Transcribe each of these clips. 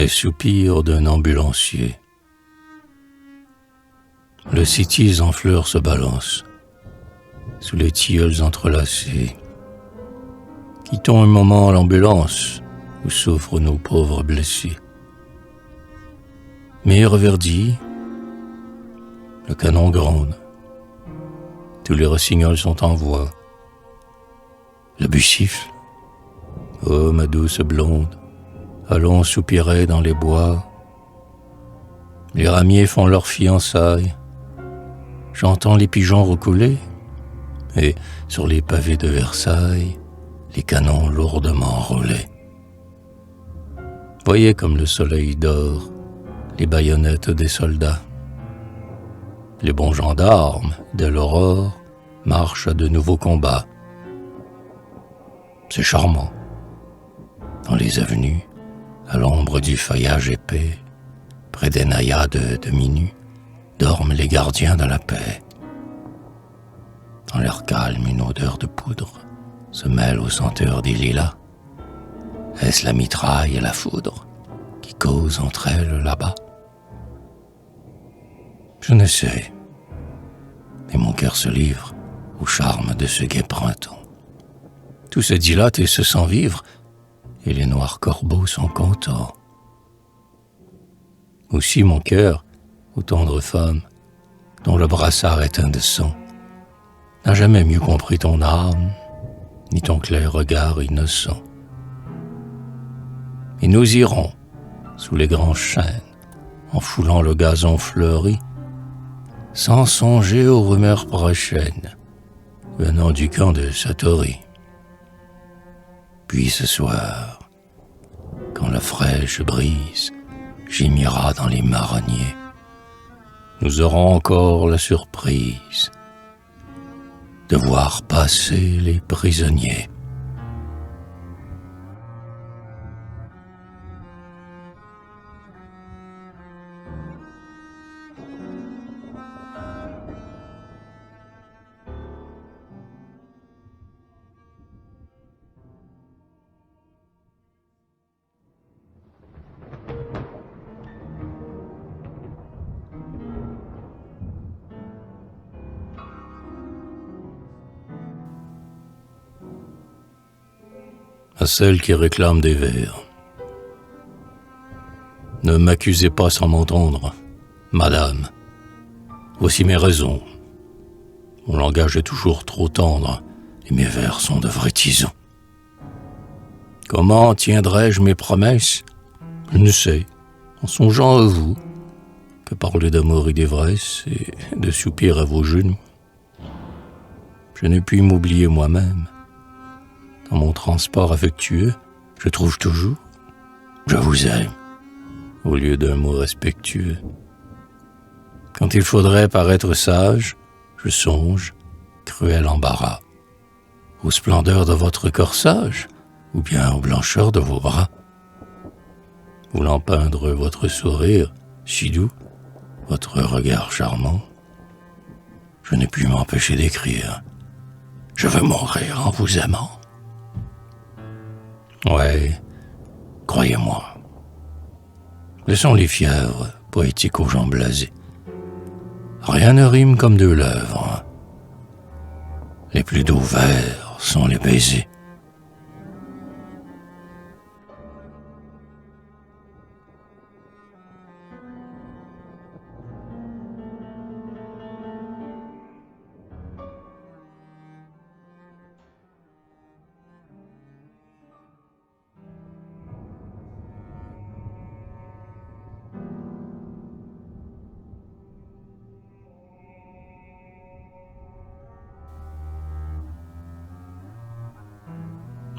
Les soupirs d'un ambulancier. Le cytise en fleurs se balance sous les tilleuls entrelacés. Quittons un moment l'ambulance où souffrent nos pauvres blessés. Mais reverdit, le canon gronde. Tous les rossignols sont en voie. Le bus siffle. Oh, ma douce blonde, allons soupirer dans les bois. Les ramiers font leur fiançailles. J'entends les pigeons recouler. Et sur les pavés de Versailles, les canons lourdement roulaient. Voyez comme le soleil dort les baïonnettes des soldats. Les bons gendarmes, dès l'aurore, marchent à de nouveaux combats. C'est charmant. Dans les avenues, à l'ombre du feuillage épais, près des naïades demi-nues, dorment les gardiens de la paix. Dans l'air calme, une odeur de poudre se mêle aux senteurs des lilas. Est-ce la mitraille et la foudre qui causent entre elles là-bas? Je ne sais. Et mon cœur se livre au charme de ce gai printemps. Tout se dilate et se sent vivre, et les noirs corbeaux sont contents. Aussi mon cœur, ô tendre femme, dont le brassard est indécent, n'a jamais mieux compris ton âme, ni ton clair regard innocent. Et nous irons, sous les grands chênes, en foulant le gazon fleuri, sans songer aux rumeurs prochaines, venant du camp de Satori. Puis ce soir, quand la fraîche brise gémira dans les marronniers, nous aurons encore la surprise de voir passer les prisonniers. À celle qui réclame des vers. Ne m'accusez pas sans m'entendre, madame. Voici mes raisons. Mon langage est toujours trop tendre et mes vers sont de vrais tisons. Comment tiendrai-je mes promesses? Je ne sais, en songeant à vous, que parler d'amour et d'ivresse et de soupir à vos genoux. Je ne puis m'oublier moi-même. Dans mon transport affectueux, je trouve toujours « je vous aime » au lieu d'un mot respectueux. Quand il faudrait paraître sage, je songe, cruel embarras, aux splendeurs de votre corsage ou bien aux blancheurs de vos bras. Voulant peindre votre sourire si doux, votre regard charmant, je n'ai pu m'empêcher d'écrire « je veux mourir en vous aimant ». Ouais, croyez-moi. Laissons les fièvres poétiques aux gens blasés. Rien ne rime comme deux lèvres. Les plus doux vers sont les baisers.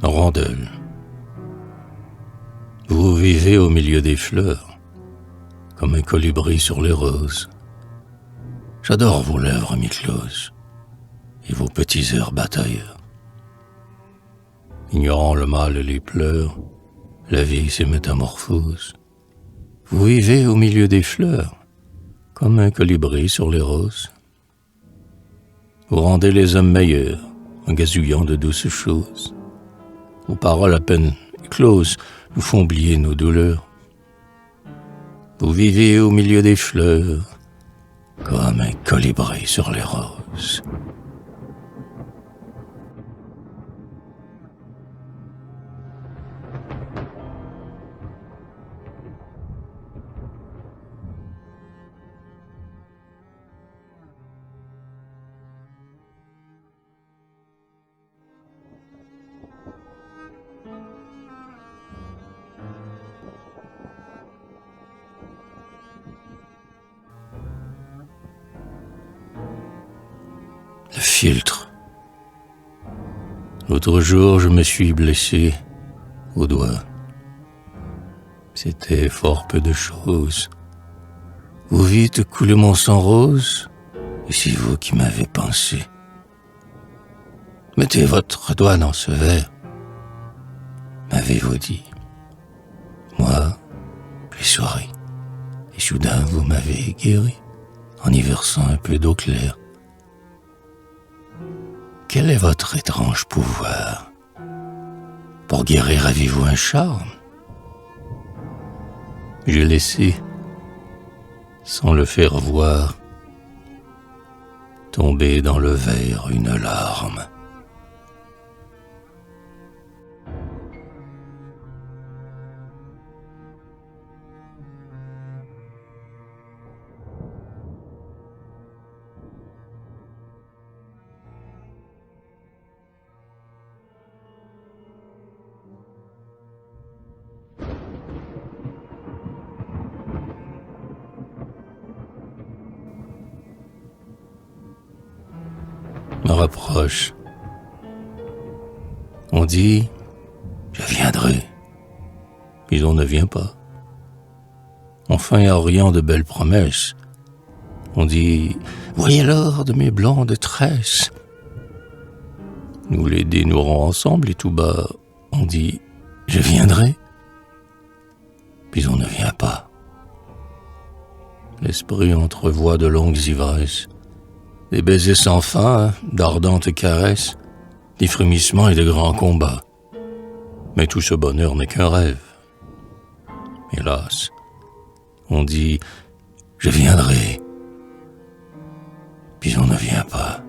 Rondelle. Vous vivez au milieu des fleurs, comme un colibri sur les roses. J'adore vos lèvres mi-closes et vos petits airs batailleurs. Ignorant le mal et les pleurs, la vie ses métamorphoses. Vous vivez au milieu des fleurs, comme un colibri sur les roses. Vous rendez les hommes meilleurs en gazouillant de douces choses. Vos paroles à peine écloses nous font oublier nos douleurs. Vous vivez au milieu des fleurs, comme un colibri sur les roses. Le filtre. L'autre jour, je me suis blessé au doigt. C'était fort peu de choses. Vous vîtes couler mon sang rose, et c'est vous qui m'avez pensé. Mettez votre doigt dans ce verre, m'avez-vous dit. Moi, j'ai souri, et soudain vous m'avez guéri, en y versant un peu d'eau claire. Quel est votre étrange pouvoir? Pour guérir, avez-vous un charme? J'ai laissé, sans le faire voir, tomber dans le verre une larme. Me rapproche. On dit « Je viendrai », puis on ne vient pas. Enfin, oriant de belles promesses. On dit « Voyez l'or de mes blondes tresses ». Nous les dénouerons ensemble et tout bas, on dit « Je viendrai », puis on ne vient pas. L'esprit entrevoit de longues ivresses, des baisers sans fin, d'ardentes caresses, des frémissements et de grands combats. Mais tout ce bonheur n'est qu'un rêve. Hélas, on dit « Je viendrai », puis on ne vient pas.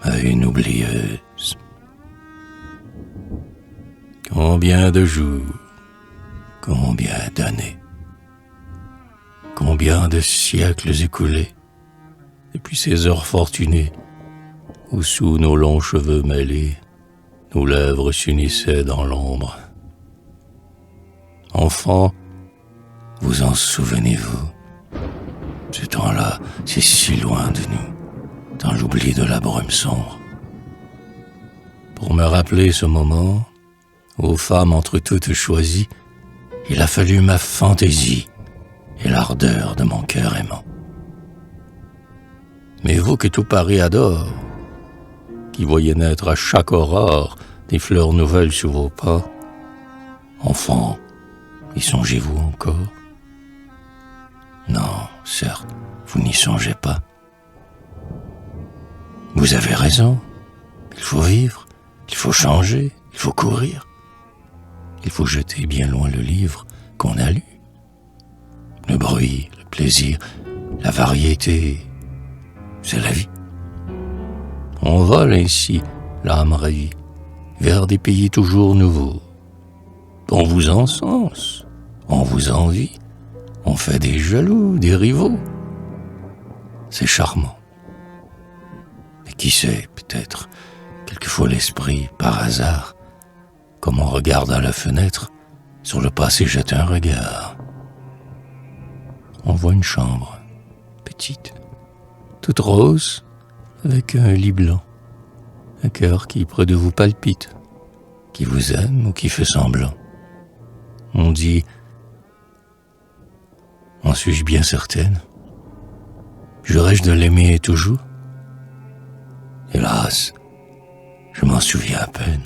À une oublieuse. Combien de jours, combien d'années, combien de siècles écoulés, depuis ces heures fortunées où sous nos longs cheveux mêlés, nos lèvres s'unissaient dans l'ombre. Enfant, vous en souvenez-vous? Ce temps-là, c'est si loin de nous, dans l'oubli de la brume sombre. Pour me rappeler ce moment, ô femme entre toutes choisies, il a fallu ma fantaisie et l'ardeur de mon cœur aimant. Mais vous que tout Paris adore, qui voyez naître à chaque aurore des fleurs nouvelles sous vos pas, enfant, y songez-vous encore? Non, certes, vous n'y songez pas. Vous avez raison, il faut vivre, il faut changer, il faut courir. Il faut jeter bien loin le livre qu'on a lu. Le bruit, le plaisir, la variété, c'est la vie. On vole ainsi, l'âme ravie, vers des pays toujours nouveaux. On vous encense, on vous envie, on fait des jaloux, des rivaux. C'est charmant. Mais qui sait, peut-être, quelquefois l'esprit, par hasard, comme on regarde à la fenêtre, sur le passé jette un regard. On voit une chambre, petite, toute rose, avec un lit blanc, un cœur qui près de vous palpite, qui vous aime ou qui fait semblant. On dit En suis-je bien certaine? Jurais-je de l'aimer toujours? Hélas, je m'en souviens à peine.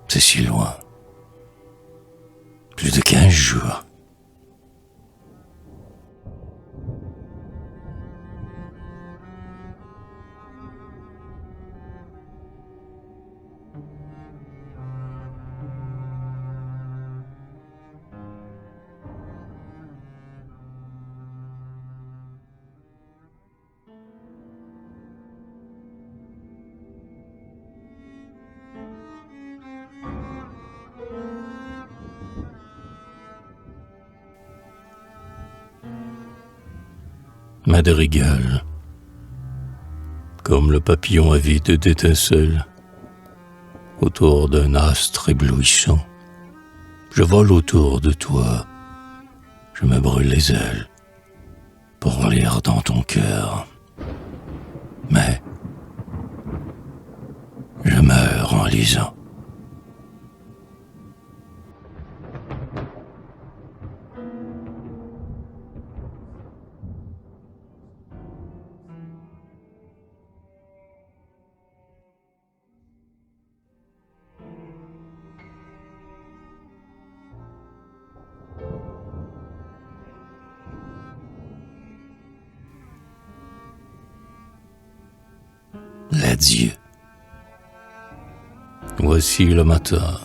C'est si loin. Plus de 15 jours. Madrigal, comme le papillon avide d'étincelles, autour d'un astre éblouissant, je vole autour de toi, je me brûle les ailes pour lire dans ton cœur. Mais je meurs en lisant. L'adieu. Voici le matin.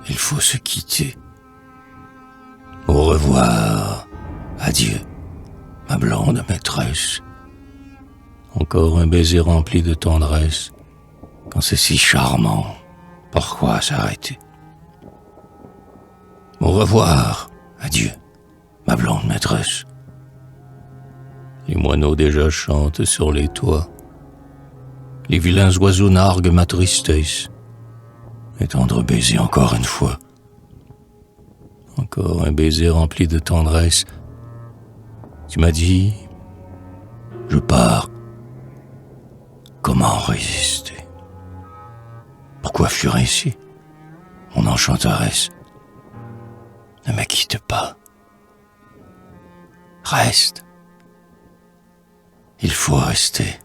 Il faut se quitter. Au revoir. Adieu, ma blonde maîtresse. Encore un baiser rempli de tendresse. Quand c'est si charmant, pourquoi s'arrêter? Au revoir. Adieu, ma blonde maîtresse. Les moineaux déjà chantent sur les toits. Les vilains oiseaux narguent ma tristesse. Et tendre baiser encore une fois. Encore un baiser rempli de tendresse. Tu m'as dit, je pars. Comment résister? Pourquoi fuir ainsi? Mon enchanteresse, ne me quitte pas. Reste. Il faut rester.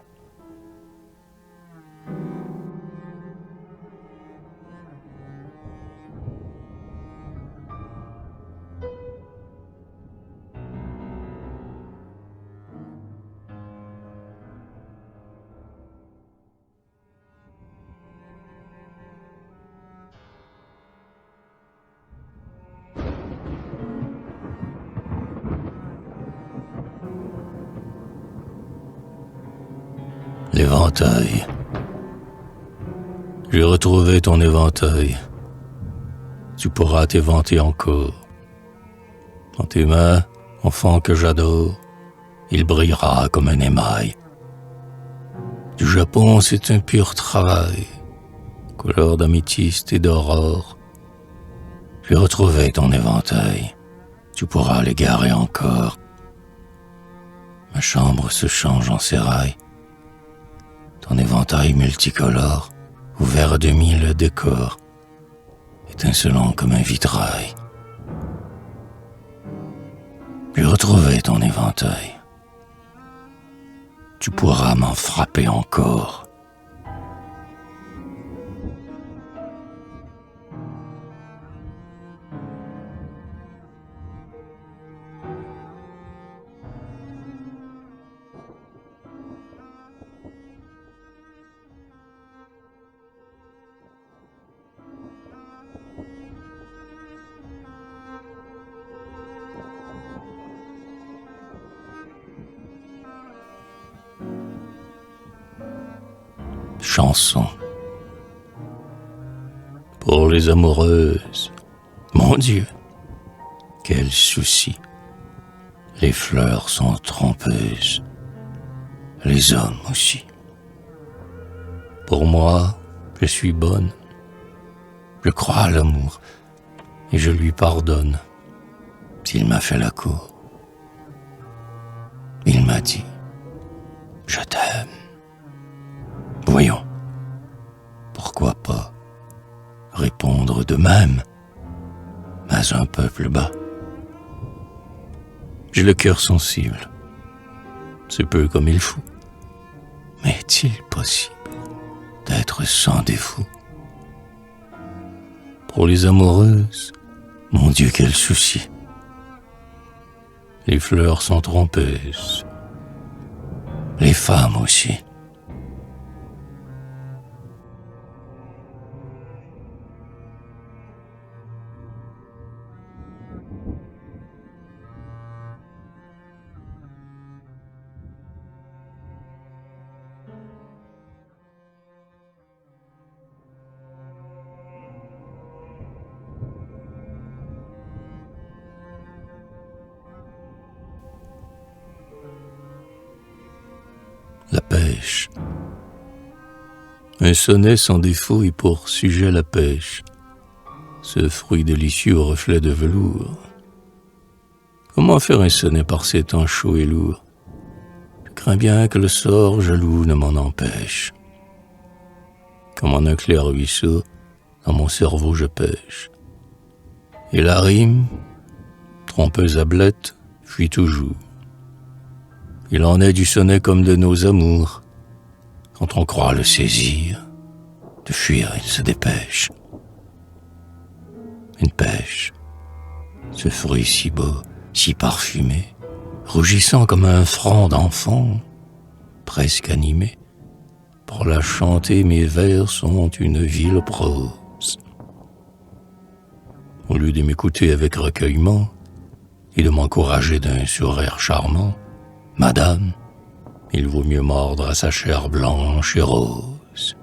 L'éventail. J'ai retrouvé ton éventail. Tu pourras t'éventer encore. Dans tes mains, enfant que j'adore, il brillera comme un émail. Du Japon, c'est un pur travail, couleur d'améthyste et d'aurore. J'ai retrouvé ton éventail. Tu pourras l'égarer encore. Ma chambre se change en sérail. Ton éventail multicolore, ouvert à demi le décor, étincelant comme un vitrail. J'ai retrouvé ton éventail. Tu pourras m'en frapper encore. Chanson. Pour les amoureuses, mon Dieu, quel souci. Les fleurs sont trompeuses, les hommes aussi. Pour moi, je suis bonne. Je crois à l'amour et je lui pardonne s'il m'a fait la cour. Il m'a dit, je t'aime. Voyons, pourquoi pas répondre de même, mais un peu plus bas. J'ai le cœur sensible. C'est peu comme il faut. Mais est-il possible d'être sans défaut? Pour les amoureuses, mon Dieu, quel souci. Les fleurs sont trompeuses. Les femmes aussi. La pêche. Un sonnet sans défaut et pour sujet la pêche, ce fruit délicieux au reflet de velours. Comment faire un sonnet par ces temps chauds et lourds? Je crains bien que le sort jaloux ne m'en empêche. Comme en un clair ruisseau, dans mon cerveau je pêche. Et la rime, trompeuse ablette, fuit toujours. Il en est du sonnet comme de nos amours. Quand on croit le saisir, de fuir il se dépêche. Une pêche, ce fruit si beau, si parfumé, rougissant comme un front d'enfant, presque animé. Pour la chanter, mes vers sont une ville prose. Au lieu de m'écouter avec recueillement et de m'encourager d'un sourire charmant, Madame, il vaut mieux mordre à sa chair blanche et rose.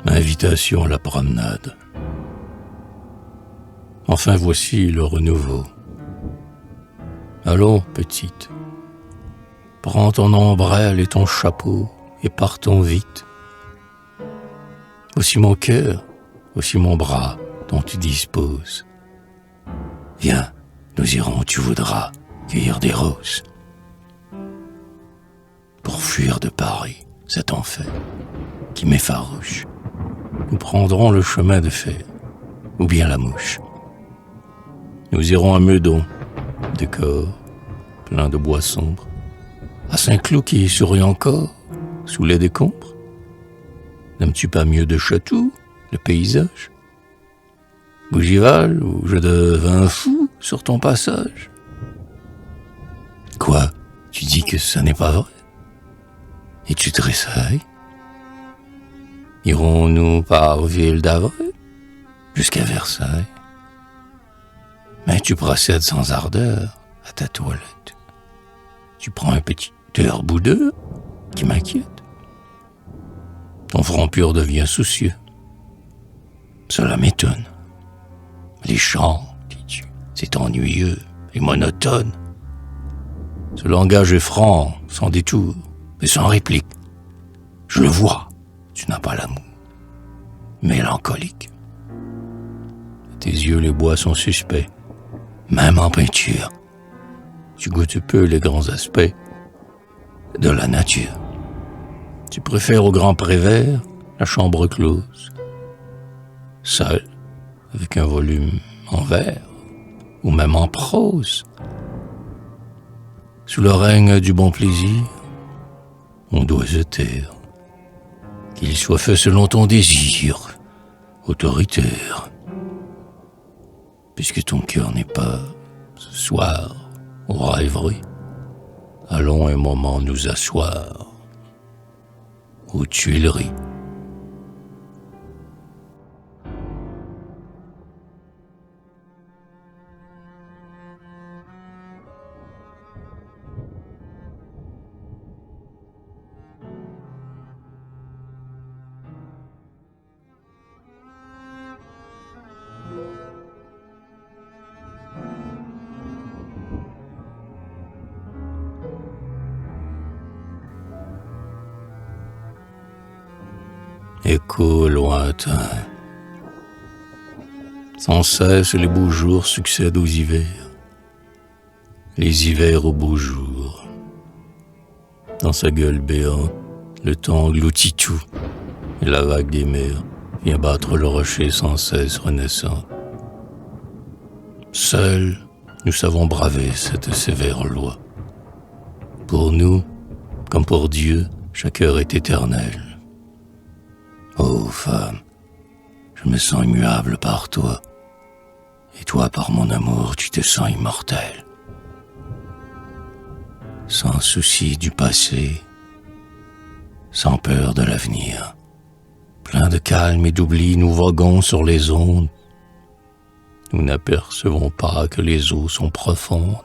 Invitation à la promenade. Enfin voici le renouveau. Allons, petite, prends ton ombrelle et ton chapeau et partons vite. Voici mon cœur, voici mon bras dont tu disposes. Viens, nous irons où tu voudras cueillir des roses. Pour fuir de Paris, cet enfer qui m'effarouche, nous prendrons le chemin de fer, ou bien la mouche. Nous irons à Meudon, décor plein de bois sombres, à Saint-Cloud qui sourit encore sous les décombres. N'aimes-tu pas mieux de Chatou, le paysage? Bougival, où je devins fou sur ton passage? Quoi, tu dis que ça n'est pas vrai? Et tu tressailles? Irons-nous par Ville d'Avray jusqu'à Versailles? Mais tu procèdes sans ardeur à ta toilette. Tu prends un petit air boudeux qui m'inquiète. Ton front pur devient soucieux. Cela m'étonne. Les chants, dis-tu, c'est ennuyeux et monotone. Ce langage est franc, sans détour, mais sans réplique. Je le vois, tu n'as pas l'amour. Mélancolique. À tes yeux, les bois sont suspects, même en peinture. Tu goûtes peu les grands aspects de la nature. Tu préfères au grand prévert la chambre close, seul, avec un volume en vers, ou même en prose. Sous le règne du bon plaisir, on doit se taire, qu'il soit fait selon ton désir, autoritaire. Puisque ton cœur n'est pas, ce soir, aux rêveries, allons un moment nous asseoir aux Tuileries. écho lointain. Sans cesse, les beaux jours succèdent aux hivers, les hivers aux beaux jours. Dans sa gueule béante, le temps engloutit tout, et la vague des mers vient battre le rocher sans cesse renaissant. Seuls, nous savons braver cette sévère loi. Pour nous, comme pour Dieu, chaque heure est éternelle. Ô femme, je me sens immuable par toi, et toi par mon amour, tu te sens immortelle. Sans souci du passé, sans peur de l'avenir, plein de calme et d'oubli, nous voguons sur les ondes. Nous n'apercevons pas que les eaux sont profondes,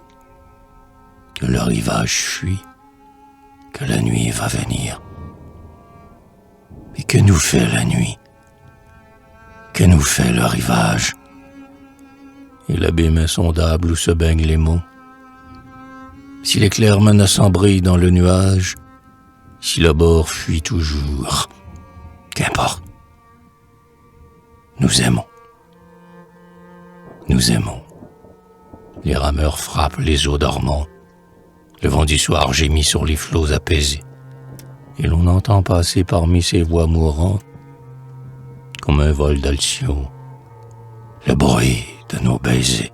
que le rivage fuit, que la nuit va venir. Et que nous fait la nuit? Que nous fait le rivage? Et l'abîme insondable où se baignent les monts? Si l'éclair menaçant brille dans le nuage, si le bord fuit toujours, qu'importe. Nous aimons. Nous aimons. Les rameurs frappent les eaux dormantes. Le vent du soir gémit sur les flots apaisés. Et l'on entend passer parmi ces voix mourantes, comme un vol d'alcyon, le bruit de nos baisers.